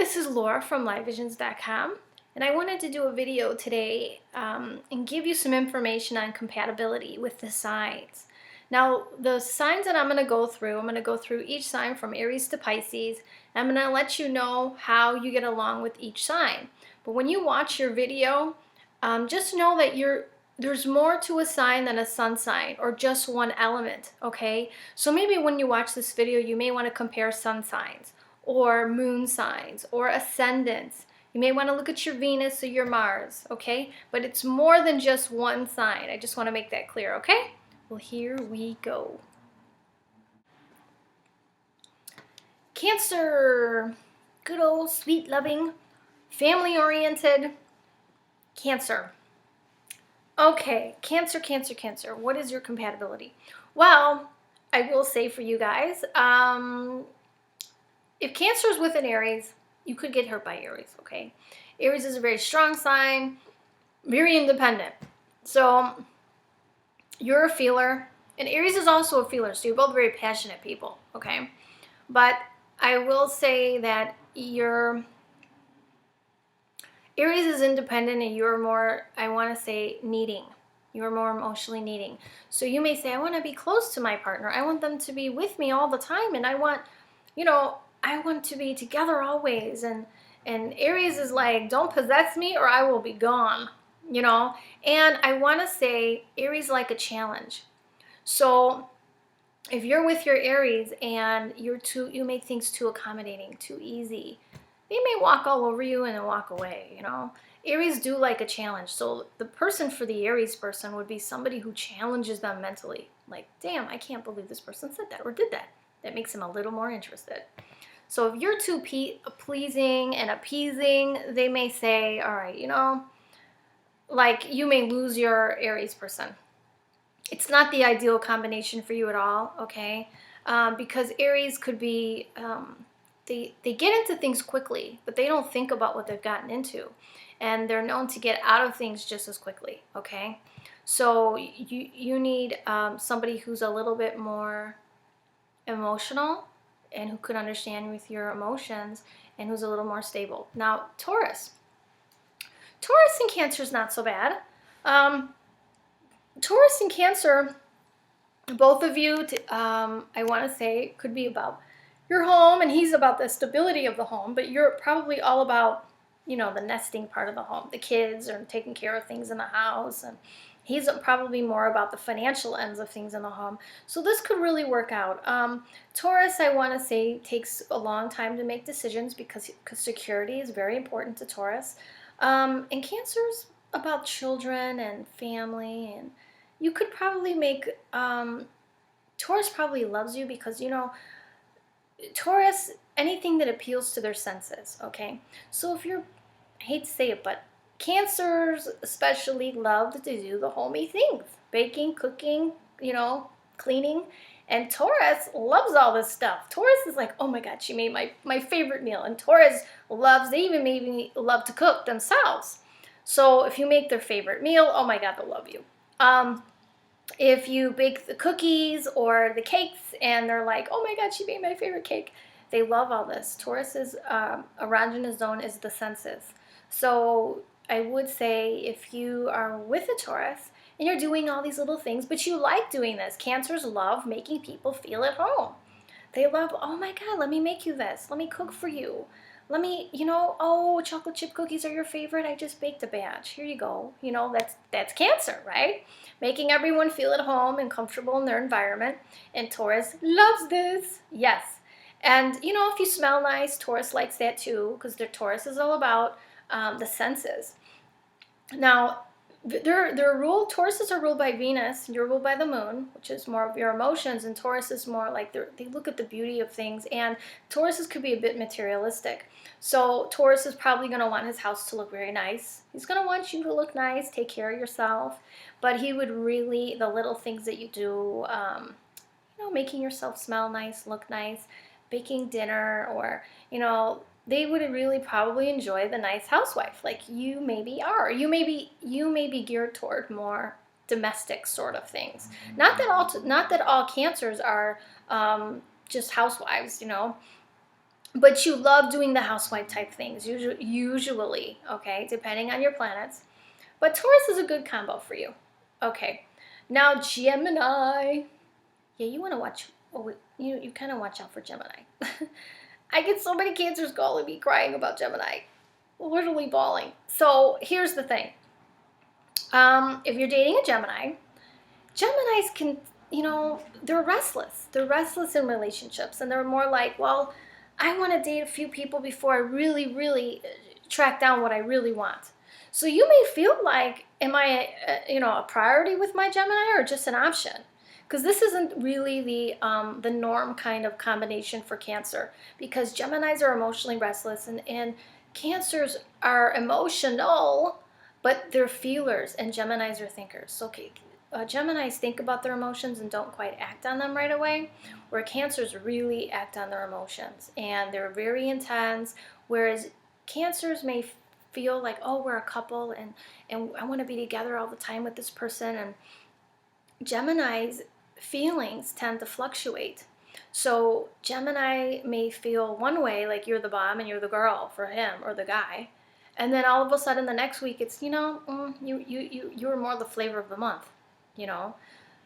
this is Laura from LIVEVISIONZ.com, and I wanted to do a video today and give you some information on compatibility with the signs. Now, the signs that I'm going to go through each sign from Aries to Pisces. I'm going to let you know how you get along with each sign. But when you watch your video, just know that there's more to a sign than a sun sign or just one element, okay? So maybe when you watch this video, you may want to compare sun signs or moon signs or ascendants. You may want to look at your Venus or your Mars, okay? But it's more than just one sign. I just want to make that clear, okay? Well, here we go. Cancer, good old sweet loving, family oriented Cancer. Okay, Cancer, Cancer, Cancer. What is your compatibility? Well, I will say for you guys, if Cancer is with an Aries, you could get hurt by Aries, okay? Aries is a very strong sign, very independent. So you're a feeler, and Aries is also a feeler, so you're both very passionate people, okay? But I will say that Aries is independent and you're more, I want to say, needing. You're more emotionally needing. So you may say, I want to be close to my partner. I want them to be with me all the time, and I want, I want to be together always. And Aries is like, don't possess me or I will be gone, And I want to say Aries like a challenge. So if you're with your Aries and you make things too accommodating, too easy, they may walk all over you and then walk away, Aries do like a challenge. So the person for the Aries person would be somebody who challenges them mentally. Like, damn, I can't believe this person said that or did that. That makes them a little more interested. So if you're too pleasing and appeasing, they may say, all right, like you may lose your Aries person. It's not the ideal combination for you at all, okay? Because Aries could be, they get into things quickly, but they don't think about what they've gotten into. And they're known to get out of things just as quickly, okay? So you need somebody who's a little bit more emotional and who could understand with your emotions and who's a little more stable. Now, Taurus and Cancer is not so bad. Taurus and Cancer, both of you, I want to say, could be about your home, and he's about the stability of the home, but you're probably all about, the nesting part of the home, the kids, or taking care of things in the house, and he's probably more about the financial ends of things in the home. So this could really work out. Taurus, I want to say, takes a long time to make decisions because security is very important to Taurus. And Cancer's about children and family, and you could probably make, Taurus probably loves you because, Taurus, anything that appeals to their senses, okay? So if you're, I hate to say it, but Cancers especially love to do the homey things. Baking, cooking, cleaning. And Taurus loves all this stuff. Taurus is like, oh my God, she made my favorite meal. And Taurus they even maybe love to cook themselves. So if you make their favorite meal, oh my God, they'll love you. If you bake the cookies or the cakes and they're like, oh my God, she made my favorite cake. They love all this. Taurus's erogenous zone is the senses. So I would say if you are with a Taurus and you're doing all these little things, but you like doing this. Cancers love making people feel at home. They love, oh my God, let me make you this. Let me cook for you. Let me, oh, chocolate chip cookies are your favorite. I just baked a batch. Here you go. That's Cancer, right? Making everyone feel at home and comfortable in their environment. And Taurus loves this. Yes. And, if you smell nice, Taurus likes that too, because Taurus is all about the senses. Now, Tauruses are ruled by Venus, you're ruled by the moon, which is more of your emotions, and Taurus is more like they look at the beauty of things, and Tauruses could be a bit materialistic. So Taurus is probably going to want his house to look very nice. He's going to want you to look nice, take care of yourself, but he would really, the little things that you do, making yourself smell nice, look nice, baking dinner, or, they would really probably enjoy the nice housewife, like you maybe are. You may be geared toward more domestic sort of things. Not that all Cancers are just housewives, but you love doing the housewife type things, usually, okay, depending on your planets. But Taurus is a good combo for you. Okay, now Gemini. Yeah, you want to watch, oh, you kind of watch out for Gemini. I get so many Cancers calling me crying about Gemini, literally bawling. So here's the thing. If you're dating a Gemini, Geminis can, they're restless. They're restless in relationships, and they're more like, well, I want to date a few people before I really, really track down what I really want. So you may feel like, am I, a priority with my Gemini or just an option? Because this isn't really the norm kind of combination for Cancer, because Geminis are emotionally restless, and Cancers are emotional, but they're feelers, and Geminis are thinkers. So Geminis think about their emotions and don't quite act on them right away, where Cancers really act on their emotions, and they're very intense, whereas Cancers may feel like, oh, we're a couple, and I want to be together all the time with this person, and Gemini's feelings tend to fluctuate. So Gemini may feel one way, like you're the bomb and you're the girl for him or the guy, and then all of a sudden the next week it's, you're more the flavor of the month, you know.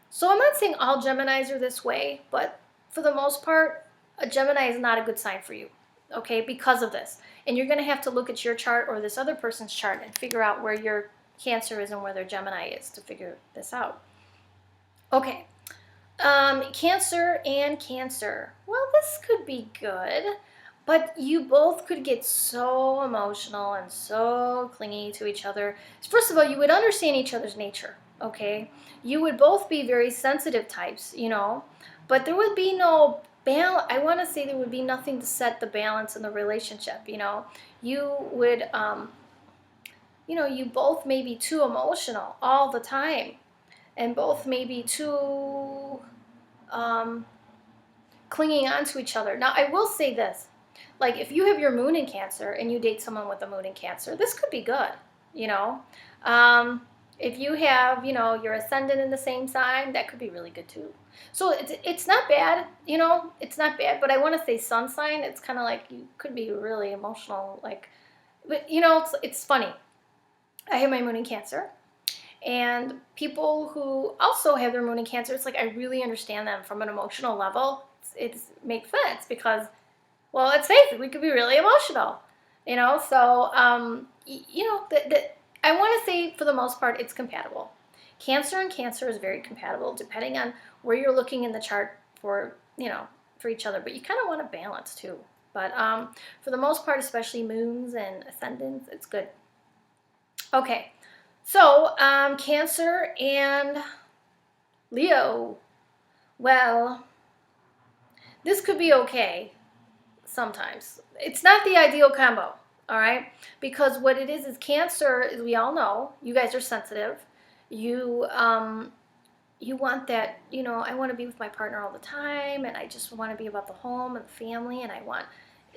So I'm not saying all Geminis are this way, but for the most part, a Gemini is not a good sign for you, okay, because of this. And you're going to have to look at your chart or this other person's chart and figure out where your Cancer is and where their Gemini is to figure this out. Okay, Cancer and Cancer. Well, this could be good, but you both could get so emotional and so clingy to each other. First of all, you would understand each other's nature, okay? You would both be very sensitive types, but there would be no balance. I want to say there would be nothing to set the balance in the relationship, You would, you both may be too emotional all the time, and both may be too clinging on to each other. Now, I will say this. Like, if you have your moon in Cancer and you date someone with a moon in Cancer, this could be good, If you have, your ascendant in the same sign, that could be really good too. So it's not bad, it's not bad, but I want to say sun sign, it's kind of like you could be really emotional, like, but, it's funny. I have my moon in Cancer. And people who also have their moon in Cancer, it's like I really understand them from an emotional level. It makes sense because, well, let's face it, we could be really emotional, So, I want to say for the most part, it's compatible. Cancer and Cancer is very compatible, depending on where you're looking in the chart for, for each other. But you kind of want to balance too. But for the most part, especially moons and ascendants, it's good. Okay. So, Cancer and Leo. Well, this could be okay sometimes. It's not the ideal combo, all right? Because what it is Cancer, as we all know, you guys are sensitive. You want that, I want to be with my partner all the time, and I just want to be about the home and the family, and I want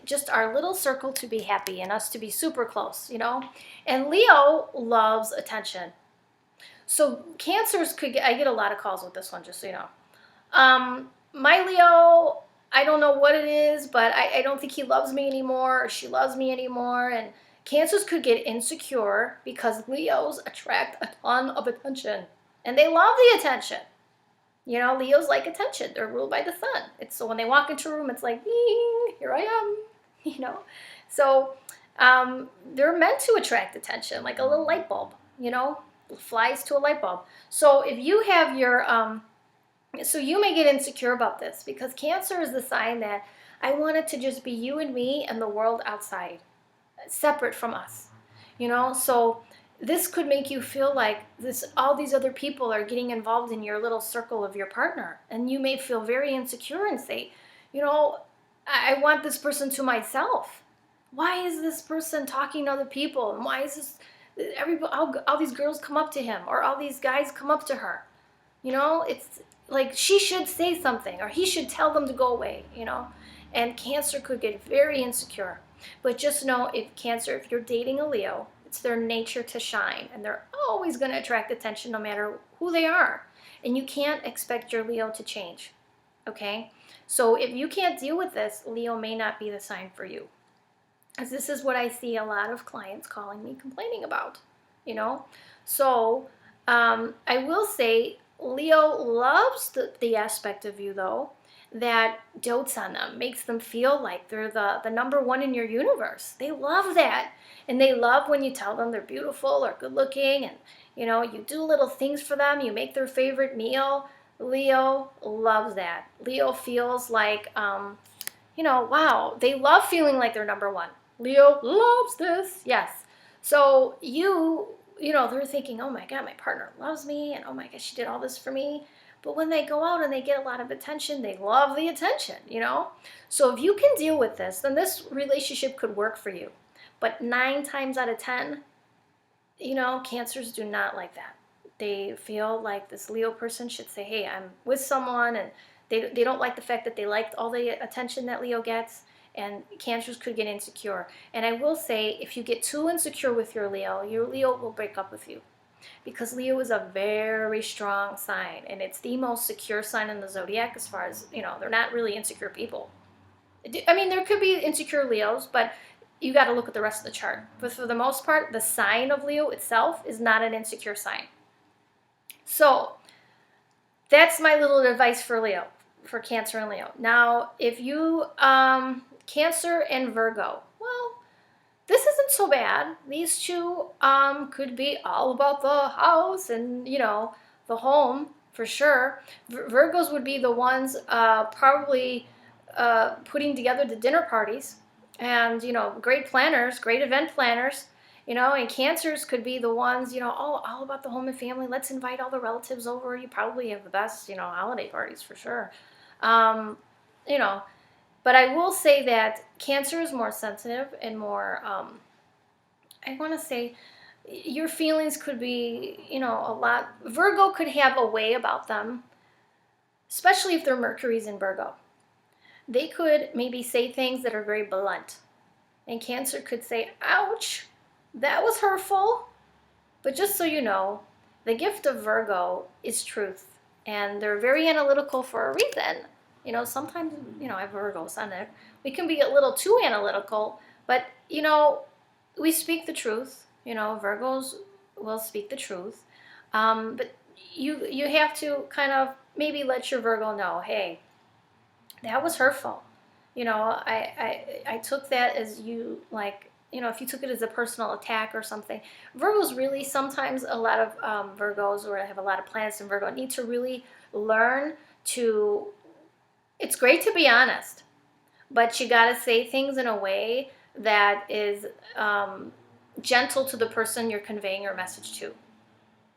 just our little circle to be happy and us to be super close, And Leo loves attention. So Cancers I get a lot of calls with this one, just so you know. My Leo, I don't know what it is, but I don't think he loves me anymore or she loves me anymore. And Cancers could get insecure because Leos attract a ton of attention. And they love the attention. Leos like attention. They're ruled by the sun. So when they walk into a room, it's like, ding, here I am. So they're meant to attract attention, like a little light bulb, flies to a light bulb. So if you have your, so you may get insecure about this because Cancer is the sign that I want it to just be you and me and the world outside, separate from us, So this could make you feel like all these other people are getting involved in your little circle of your partner, and you may feel very insecure and say, I want this person to myself. Why is this person talking to other people? And why is all these girls come up to him or all these guys come up to her? It's like she should say something or he should tell them to go away, And Cancer could get very insecure. But just know if you're dating a Leo, it's their nature to shine, and they're always going to attract attention no matter who they are. And you can't expect your Leo to change. okay? So if you can't deal with this, Leo may not be the sign for you. Because this is what I see a lot of clients calling me complaining about, you know? So I will say Leo loves the aspect of you, though, that dotes on them, makes them feel like they're the number one in your universe. They love that. And they love when you tell them they're beautiful or good looking, and, you know, you do little things for them, you make their favorite meal. Leo loves that. Leo feels like, you know, wow, they love feeling like they're number one. Leo loves this. Yes. So you know, they're thinking, oh my God, my partner loves me, and oh my God, she did all this for me. But when they go out and they get a lot of attention, they love the attention, you know? So if you can deal with this, then this relationship could work for you. But 9 times out of 10, you know, Cancers do not like that. They feel like this Leo person should say, hey, I'm with someone, and they don't like the fact that they liked all the attention that Leo gets, and Cancers could get insecure. And I will say, if you get too insecure with your Leo will break up with you. Because Leo is a very strong sign, and it's the most secure sign in the zodiac as far as, you know, they're not really insecure people. I mean, there could be insecure Leos, but you got to look at the rest of the chart. But for the most part, the sign of Leo itself is not an insecure sign. So that's my little advice for Leo, for Cancer and Leo. Now, if you, Cancer and Virgo, well, this isn't so bad. These two could be all about the house and, you know, the home for sure. Virgos would be the ones probably putting together the dinner parties, and, you know, great planners, great event planners, you know. And Cancers could be the ones, you know, all about the home and family. Let's invite all the relatives over. You probably have the best, you know, holiday parties for sure. You know, but I will say that Cancer is more sensitive and more, I want to say, your feelings could be, you know, a lot. Virgo could have a way about them, especially if their Mercury's in Virgo. They could maybe say things that are very blunt. And Cancer could say, ouch, that was hurtful. But just so you know, the gift of Virgo is truth. And they're very analytical for a reason. You know, sometimes, you know, I have Virgo sun there. We can be a little too analytical, but, you know, we speak the truth. You know, Virgos will speak the truth. But you have to kind of maybe let your Virgo know, hey, that was hurtful. You know, I took that as you, like, you know, if you took it as a personal attack or something. Virgos really, sometimes a lot of Virgos, or have a lot of planets in Virgo, need to really learn to, it's great to be honest, but you got to say things in a way that is gentle to the person you're conveying your message to,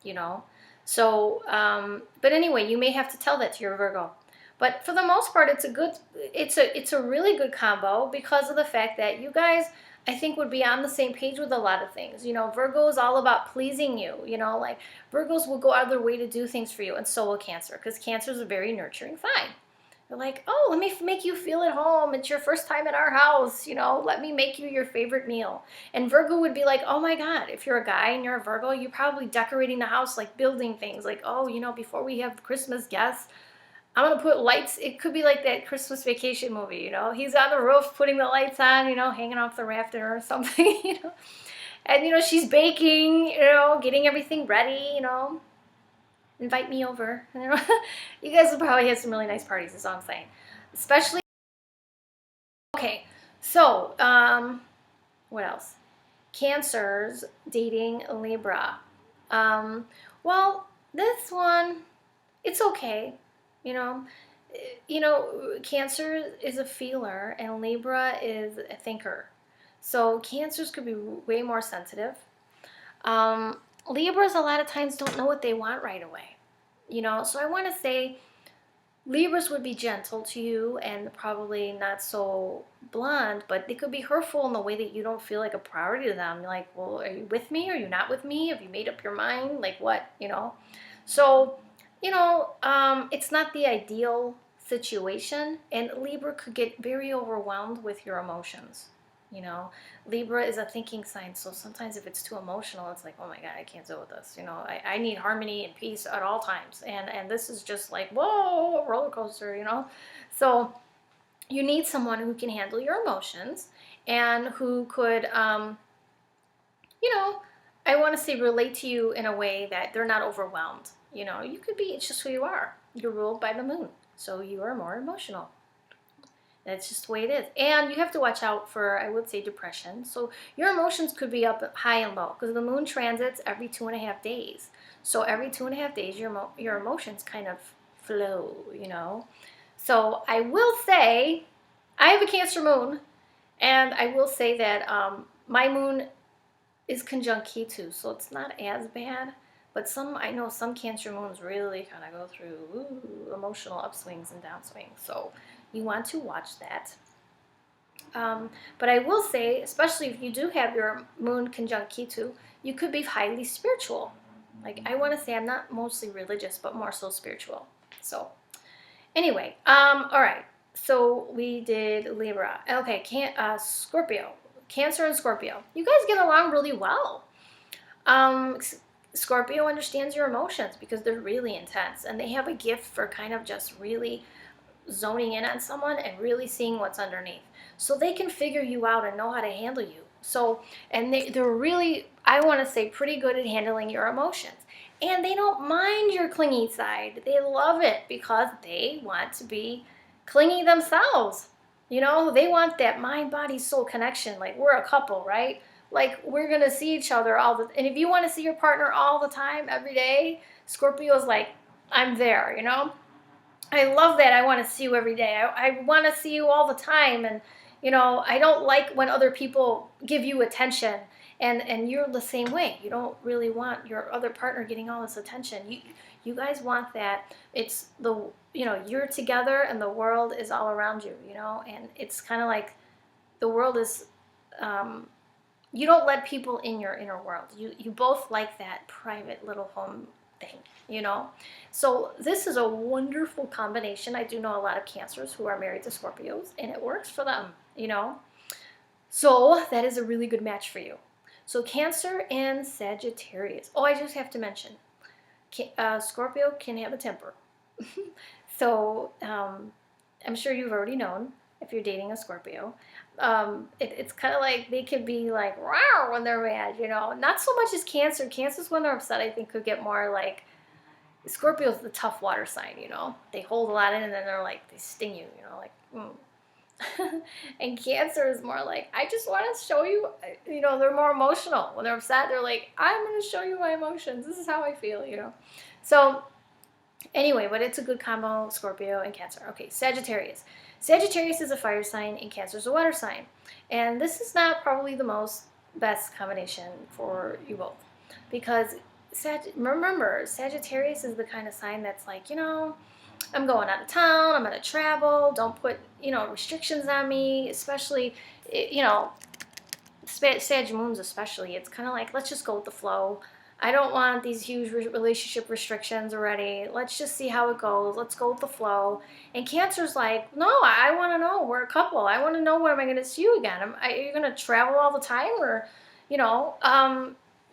you know. So, but anyway, you may have to tell that to your Virgo. But for the most part, it's a really good combo, because of the fact that you guys, I think, would be on the same page with a lot of things. You know, Virgo is all about pleasing you. You know, like, Virgos will go out of their way to do things for you, and so will Cancer, because Cancer is a very nurturing sign. They're like, oh, let me make you feel at home. It's your first time at our house. You know, let me make you your favorite meal. And Virgo would be like, oh my God, if you're a guy and you're a Virgo, you're probably decorating the house, like building things. Like, oh, you know, before we have Christmas guests, I'm going to put lights. It could be like that Christmas Vacation movie, you know. He's on the roof putting the lights on, you know, hanging off the rafter or something, you know. And, you know, she's baking, you know, getting everything ready, you know. Invite me over. You know? You guys will probably have some really nice parties, is all I'm saying. Especially, okay, so, what else? Cancers dating Libra. Well, this one, it's okay. You know, Cancer is a feeler and Libra is a thinker. So Cancers could be way more sensitive. Libras a lot of times don't know what they want right away. You know, so I want to say Libras would be gentle to you and probably not so blunt, but they could be hurtful in the way that you don't feel like a priority to them. You're like, well, are you with me? Are you not with me? Have you made up your mind? Like what, you know? So, you know, it's not the ideal situation, and Libra could get very overwhelmed with your emotions. You know, Libra is a thinking sign, so sometimes if it's too emotional, it's like, oh my God, I can't deal with this. You know, I need harmony and peace at all times. And this is just like, whoa, roller coaster, you know? So you need someone who can handle your emotions and who could, you know, I want to say relate to you in a way that they're not overwhelmed. You know, you could be, it's just who you are. You're ruled by the moon, so you are more emotional. That's just the way it is. And you have to watch out for, I would say, depression. So your emotions could be up high and low because the moon transits every 2.5 days. So every 2.5 days, your emotions kind of flow, you know. So I will say, I have a Cancer moon, and I will say that my moon is conjunct Ketu, so it's not as bad. But I know some Cancer moons really kind of go through emotional upswings and downswings. So you want to watch that. But I will say, especially if you do have your moon conjunct Ketu, you could be highly spiritual. Like, I want to say I'm not mostly religious, but more so spiritual. So anyway, all right. So we did Libra. Okay, Scorpio. Cancer and Scorpio. You guys get along really well. Scorpio understands your emotions because they're really intense, and they have a gift for kind of just really zoning in on someone and really seeing what's underneath. So they can figure you out and know how to handle you. So, and they're really, I want to say, pretty good at handling your emotions. And they don't mind your clingy side. They love it because they want to be clingy themselves. You know, they want that mind, body, soul connection. Like, we're a couple, right? Like, we're going to see each other and if you want to see your partner all the time, every day, Scorpio's like, I'm there, you know? I love that. I want to see you every day. I want to see you all the time. And, you know, I don't like when other people give you attention and you're the same way. You don't really want your other partner getting all this attention. You guys want that. It's you're together and the world is all around you, you know, and it's kind of like the world is, you don't let people in your inner world. You both like that private little home thing, you know. So this is a wonderful combination. I do know a lot of Cancers who are married to Scorpios, and it works for them, you know. So that is a really good match for you. So Cancer and Sagittarius. Oh, I just have to mention, Scorpio can have a temper. So I'm sure you've already known if you're dating a Scorpio. It's kind of like they could be like, wow, when they're mad, you know. Not so much as Cancer. Cancer's when they're upset, I think, could get more like, Scorpio's the tough water sign, you know. They hold a lot in and then they're like, they sting you, you know, like, And Cancer is more like, I just want to show you, you know, they're more emotional. When they're upset, they're like, I'm going to show you my emotions. This is how I feel, you know. So anyway, but it's a good combo, Scorpio and Cancer. Okay, Sagittarius. Sagittarius is a fire sign and Cancer is a water sign. And this is not probably the best combination for you both. Because remember, Sagittarius is the kind of sign that's like, you know, I'm going out of town, I'm going to travel, don't put, you know, restrictions on me, especially, you know, Sag moons especially. It's kind of like, let's just go with the flow. I don't want these huge relationship restrictions already. Let's just see how it goes. Let's go with the flow. And Cancer's like, no, I want to know. We're a couple. I want to know when am I going to see you again. Are you going to travel all the time? Or, you know,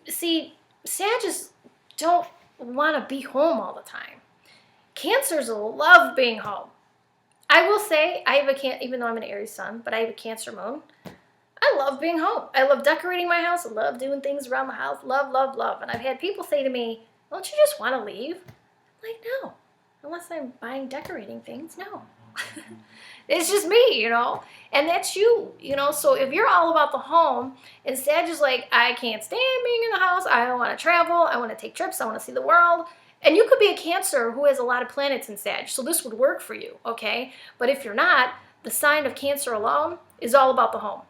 see, Sagittarius don't want to be home all the time. Cancers love being home. I will say, I have even though I'm an Aries sun, but I have a Cancer moon. I love being home. I love decorating my house. I love doing things around the house. Love, love, love. And I've had people say to me, don't you just want to leave? I'm like, no. Unless I'm buying decorating things, no. It's just me, you know. And that's you, you know. So if you're all about the home, and Sag is like, I can't stand being in the house. I don't want to travel. I want to take trips. I want to see the world. And you could be a Cancer who has a lot of planets in Sag. So this would work for you, okay? But if you're not, the sign of Cancer alone is all about the home.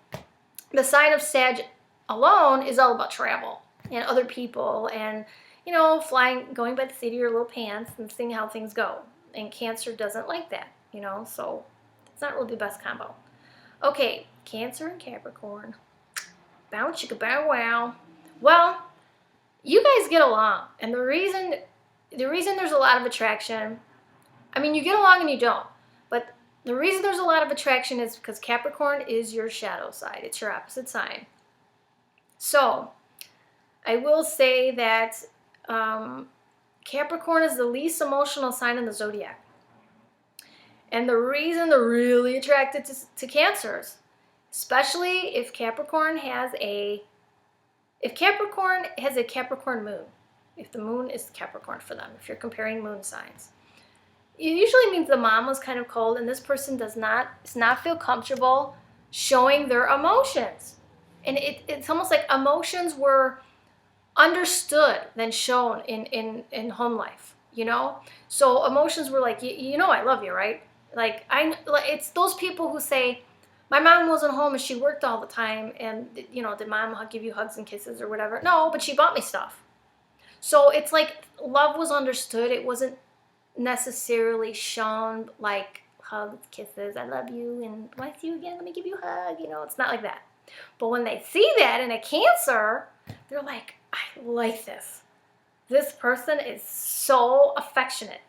The sign of Sag alone is all about travel and other people and, you know, going by the seat of your little pants and seeing how things go. And Cancer doesn't like that, you know, so it's not really the best combo. Okay, Cancer and Capricorn. Bow chicka bow wow. Well, you guys get along. And the reason there's a lot of attraction, I mean, you get along and you don't. But The reason there's a lot of attraction is because Capricorn is your shadow side. It's your opposite sign. So I will say that Capricorn is the least emotional sign in the zodiac. And the reason they're really attracted to Cancers, especially if Capricorn has a Capricorn moon, if the moon is Capricorn for them, if you're comparing moon signs, it usually means the mom was kind of cold and this person does not feel comfortable showing their emotions. And it's almost like emotions were understood than shown in home life, you know? So emotions were like, you know I love you, right? Like, it's those people who say, my mom wasn't home and she worked all the time, and, you know, did mom give you hugs and kisses or whatever? No, but she bought me stuff. So it's like love was understood. It wasn't necessarily shown like hugs, kisses, I love you, and when I see you again, let me give you a hug. You know, it's not like that. But when they see that in a Cancer, they're like, I like this. This person is so affectionate.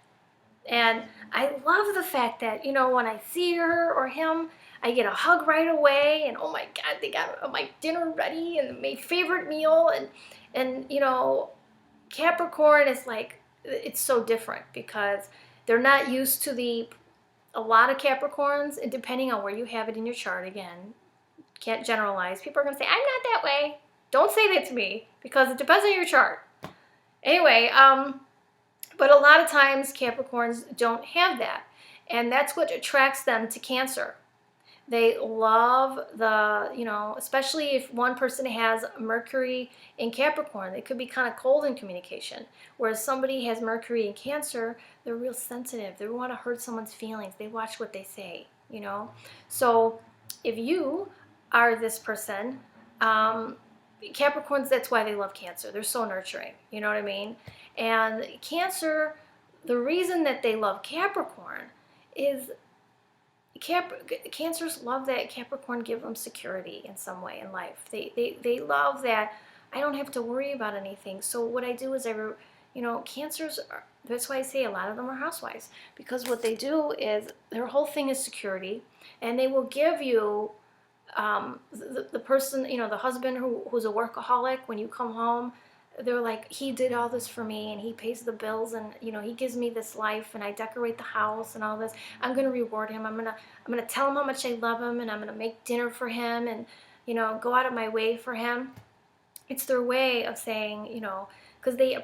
And I love the fact that, you know, when I see her or him, I get a hug right away, and oh my God, they got my dinner ready and my favorite meal. And you know, Capricorn is like, it's so different because they're not used to a lot of Capricorns, and depending on where you have it in your chart, again, can't generalize. People are going to say, I'm not that way. Don't say that to me because it depends on your chart. Anyway, but a lot of times Capricorns don't have that. And that's what attracts them to Cancer. They love you know, especially if one person has Mercury in Capricorn, they could be kind of cold in communication. Whereas somebody has Mercury in Cancer, they're real sensitive. They want to hurt someone's feelings. They watch what they say, you know. So if you are this person, Capricorns, that's why they love Cancer. They're so nurturing, you know what I mean? And Cancer, the reason that they love Capricorn is Cancers love that Capricorn give them security in some way in life. They love that I don't have to worry about anything. So what I do is you know, Cancers that's why I say a lot of them are housewives, because what they do is their whole thing is security, and they will give you the person, you know, the husband who's a workaholic. When you come home, they're like, he did all this for me, and he pays the bills, and, you know, he gives me this life, and I decorate the house and all this. I'm going to reward him. I'm going to tell him how much I love him, and I'm going to make dinner for him, and, you know, go out of my way for him. It's their way of saying, you know, because they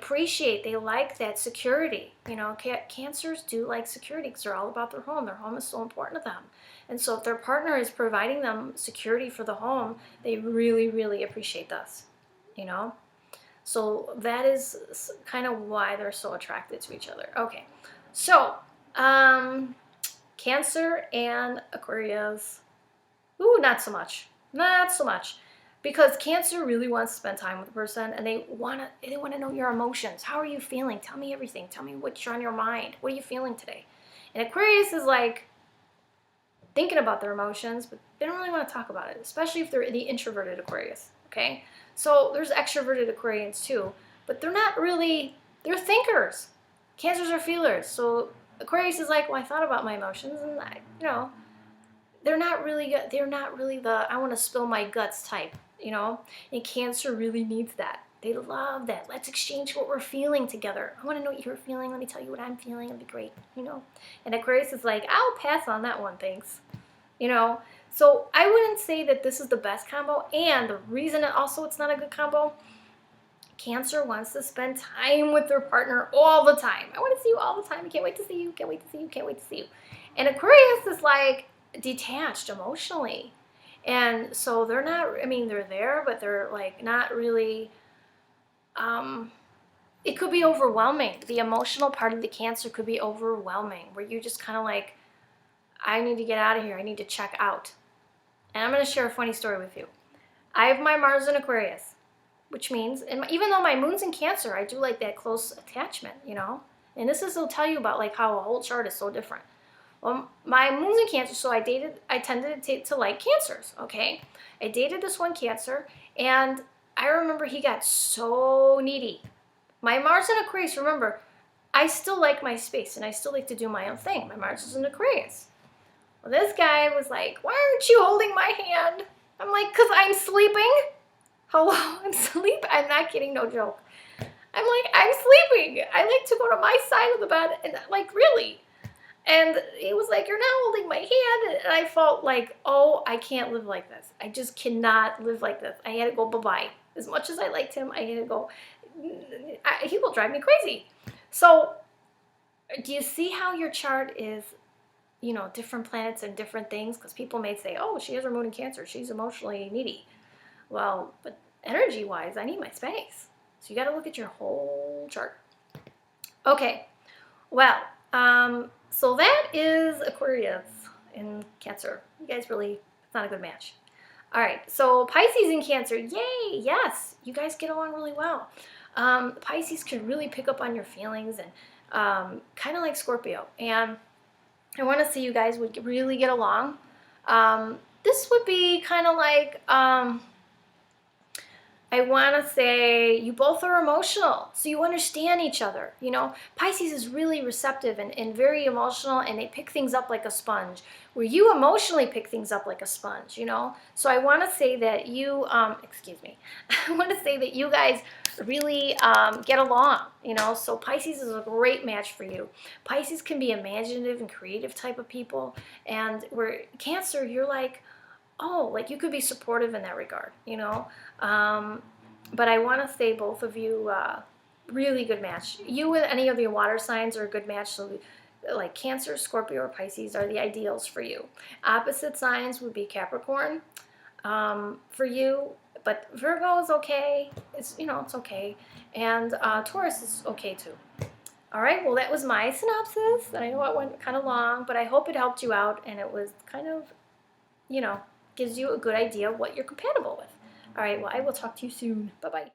like that security. You know, Cancers do like security because they're all about their home. Their home is so important to them. And so if their partner is providing them security for the home, they really, really appreciate this, you know. So that is kind of why they're so attracted to each other. Okay, so Cancer and Aquarius, ooh, not so much, because Cancer really wants to spend time with the person, and they want to know your emotions. How are you feeling? Tell me everything. Tell me what's on your mind. What are you feeling today? And Aquarius is like thinking about their emotions, but they don't really want to talk about it, especially if they're the introverted Aquarius. Okay. So there's extroverted Aquarians too, but they're not really, they're thinkers. Cancers are feelers. So Aquarius is like, well, I thought about my emotions, and you know, they're not really the I want to spill my guts type, you know. And Cancer really needs that. They love that. Let's exchange what we're feeling together. I want to know what you're feeling. Let me tell you what I'm feeling. It'll be great, you know. And Aquarius is like, I'll pass on that one, thanks, you know. So I wouldn't say that this is the best combo, and the reason also it's not a good combo, Cancer wants to spend time with their partner all the time. I want to see you all the time. I can't wait to see you. Can't wait to see you. Can't wait to see you. And Aquarius is like detached emotionally. And so they're not, I mean, they're there, but they're like not really, it could be overwhelming. The emotional part of the Cancer could be overwhelming, where you're just kind of like, I need to get out of here. I need to check out. And I'm going to share a funny story with you. I have my Mars in Aquarius, which means, and even though my moon's in Cancer, I do like that close attachment, you know? And will tell you about like how a whole chart is so different. Well, my moon's in Cancer, so I tended to like Cancers, okay? I dated this one Cancer, and I remember he got so needy. My Mars in Aquarius, remember, I still like my space, and I still like to do my own thing. My Mars is in Aquarius. Well, this guy was like, why aren't you holding my hand? I'm like, because I'm sleeping. Hello, I'm sleeping. I'm not kidding, no joke. I'm like, I'm sleeping. I like to go to my side of the bed, and like, really. And he was like, you're not holding my hand. And I felt like, oh, I can't live like this. I just cannot live like this. I had to go bye-bye. As much as I liked him, I had to go. He will drive me crazy. So do you see how your chart is, you know, different planets and different things? Because people may say, oh, she has her moon in Cancer. She's emotionally needy. Well, but energy-wise, I need my space. So you got to look at your whole chart. Okay. Well, so that is Aquarius in Cancer. You guys really, it's not a good match. All right, so Pisces in Cancer, yay, yes, you guys get along really well. Pisces can really pick up on your feelings and kind of like Scorpio. And I want to see you guys would really get along. This would be kind of like, I want to say you both are emotional, so you understand each other. You know, Pisces is really receptive and very emotional, and they pick things up like a sponge, where you emotionally pick things up like a sponge, you know? So I want to say that you, excuse me, I want to say that you guys really get along, you know? So Pisces is a great match for you. Pisces can be imaginative and creative type of people, and where Cancer, you're like, oh, like you could be supportive in that regard, you know? But I want to say both of you, really good match. You and any of the water signs are a good match. So like Cancer, Scorpio, or Pisces are the ideals for you. Opposite signs would be Capricorn for you, but Virgo is okay. It's, you know, it's okay. And Taurus is okay too. All right, well, that was my synopsis. I know it went kind of long, but I hope it helped you out and it was kind of, you know, gives you a good idea of what you're compatible with. All right, well, I will talk to you soon. Bye-bye.